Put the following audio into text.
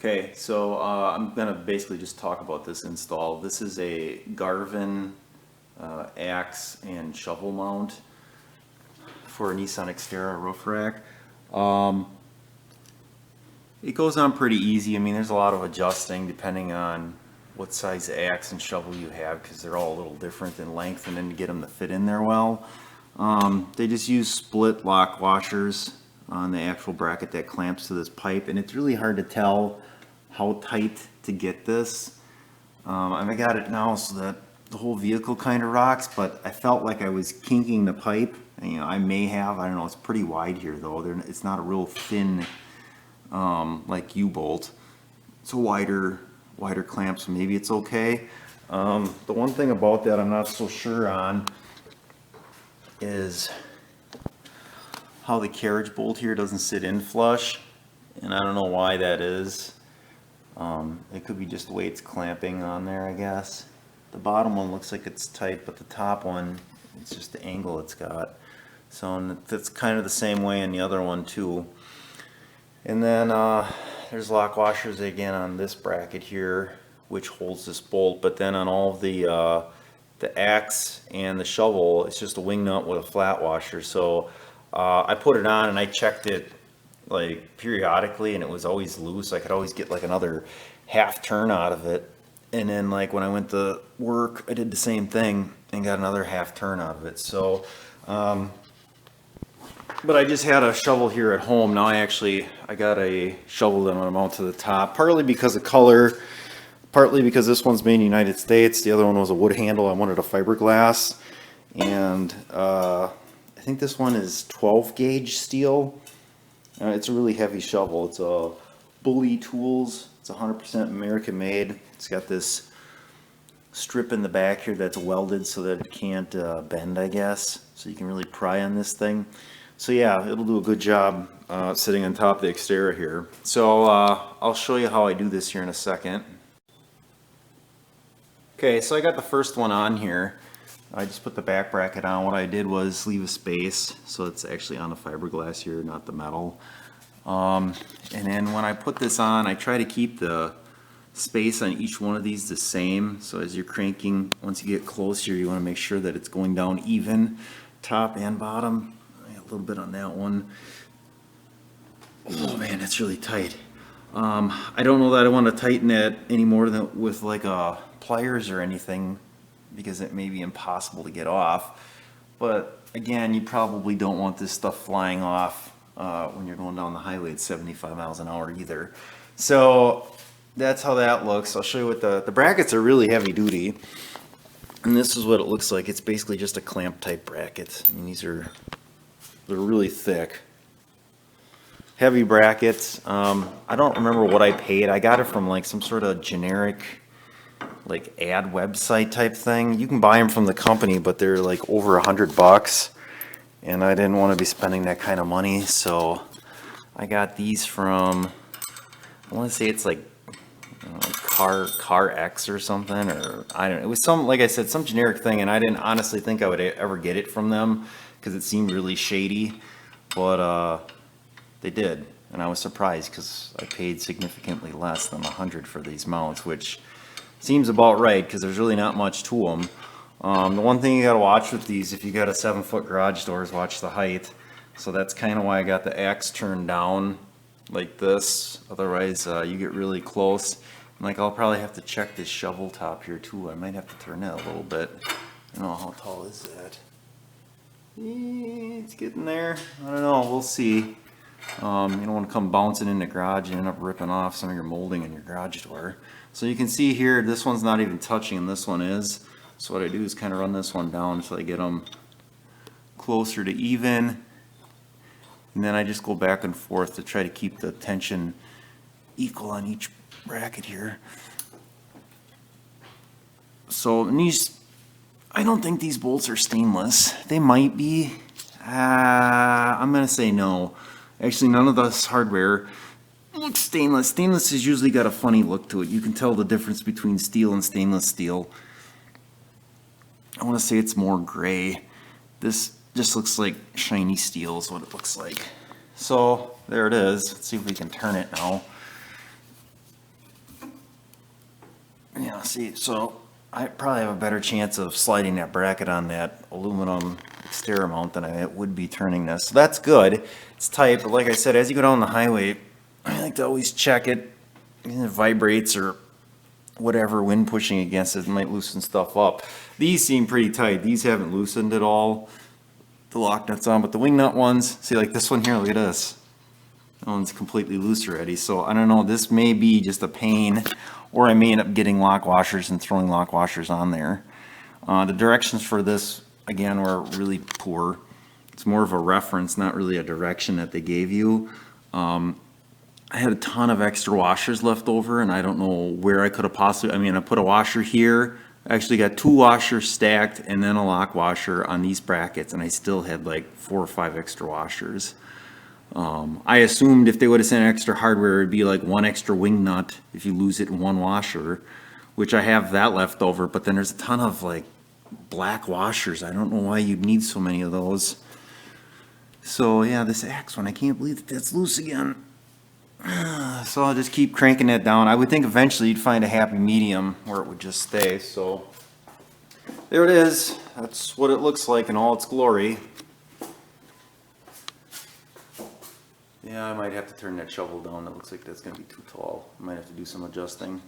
Okay, so I'm gonna basically just talk about this install. This is a Garvin axe and shovel mount for a Nissan Xterra roof rack. It goes on pretty easy. I mean, there's a lot of adjusting depending on what size axe and shovel you have, because they're all a little different in length, and then to get them to fit in there well. They just use split lock washers on the actual bracket that clamps to this pipe, and it's really hard to tell how tight to get this. I got it now so that the whole vehicle kind of rocks, but I felt like I was kinking the pipe. And, I may have, I don't know, it's pretty wide here though. It's not a real thin like U-bolt. It's a wider clamp, so maybe it's okay. The one thing about that I'm not so sure on is how the carriage bolt here doesn't sit in flush, and I don't know why that is. It could be just the way it's clamping on there, I guess. The bottom one looks like it's tight, but the top one, it's just the angle it's got. So that's kind of the same way in the other one too. And then there's lock washers again on this bracket here, which holds this bolt. But then on all of the axe and the shovel, it's just a wing nut with a flat washer. So I put it on and I checked it like periodically, and it was always loose. I could always get like another half turn out of it. And then like when I went to work, I did the same thing and got another half turn out of it. So but I just had a shovel here at home. Now I got a shovel that I'm gonna mount to the top, partly because of color, partly because this one's made in the United States. The other one was a wood handle. I wanted a fiberglass, and I think this one is 12 gauge steel. It's a really heavy shovel. It's a Bully Tools. It's 100% American made. It's got this strip in the back here that's welded so that it can't bend, I guess. So you can really pry on this thing. So yeah, it'll do a good job sitting on top of the Xterra here. So I'll show you how I do this here in a second. Okay, so I got the first one on here. I just put the back bracket on. What I did was leave a space so it's actually on the fiberglass here, not the metal. And then when I put this on, I try to keep the space on each one of these the same. So as you're cranking, once you get closer, you want to make sure that it's going down even, top and bottom. I got a little bit on that one. Oh man, that's really tight. I don't know that I want to tighten that any more than with like pliers or anything, because it may be impossible to get off. But again, you probably don't want this stuff flying off when you're going down the highway at 75 miles an hour either. So that's how that looks. I'll show you what the brackets are really heavy duty, and this is what it looks like. It's basically just a clamp type bracket. I mean, they're really thick, heavy brackets. I don't remember what I paid. I got it from like some sort of generic like ad website type thing. You can buy them from the company, but they're like over $100, and I didn't want to be spending that kind of money, so I got these from, I want to say it's like Car X or something, or I don't know. It was some, like I said, some generic thing, and I didn't honestly think I would ever get it from them because it seemed really shady, but they did, and I was surprised because I paid significantly less than $100 for these mounts, which seems about right because there's really not much to them. The one thing you got to watch with these, if you got a 7-foot garage door, is watch the height. So that's kind of why I got the axe turned down like this. Otherwise, you get really close. And like I'll probably have to check this shovel top here too. I might have to turn that a little bit. I don't know, how tall is that? It's getting there. I don't know. We'll see. You don't want to come bouncing in the garage and end up ripping off some of your molding in your garage door. So you can see here, this one's not even touching and this one is. So what I do is kind of run this one down until I get them closer to even. And then I just go back and forth to try to keep the tension equal on each bracket here. So these, I don't think these bolts are stainless. They might be. I'm going to say no. Actually, none of this hardware looks stainless. Stainless has usually got a funny look to it. You can tell the difference between steel and stainless steel. I want to say it's more gray. This just looks like shiny steel is what it looks like. So there it is. Let's see if we can turn it now. See, so I probably have a better chance of sliding that bracket on that aluminum stair mount than I would be turning this. So that's good. It's tight, but like I said, as you go down the highway, I like to always check it. If it vibrates or whatever, wind pushing against it might loosen stuff up. These seem pretty tight. These haven't loosened at all. The lock nuts on, but the wing nut ones, see, like this one here, look at this. That one's completely loose already. So I don't know, this may be just a pain, or I may end up getting lock washers and throwing lock washers on there. The directions for this, again, were really poor. It's more of a reference, not really a direction that they gave you. I had a ton of extra washers left over, and I don't know where I could have possibly, I mean, I put a washer here. I actually got 2 washers stacked and then a lock washer on these brackets, and I still had like 4 or 5 extra washers. I assumed if they would have sent extra hardware, it'd be like 1 extra wing nut if you lose it in 1 washer, which I have that left over, but then there's a ton of like black washers. I don't know why you'd need so many of those. So yeah, this axe one, I can't believe that that's loose again. So I'll just keep cranking that down. I would think eventually you'd find a happy medium where it would just stay. So there it is. That's what it looks like in all its glory. Yeah, I might have to turn that shovel down. It looks like that's going to be too tall. I might have to do some adjusting.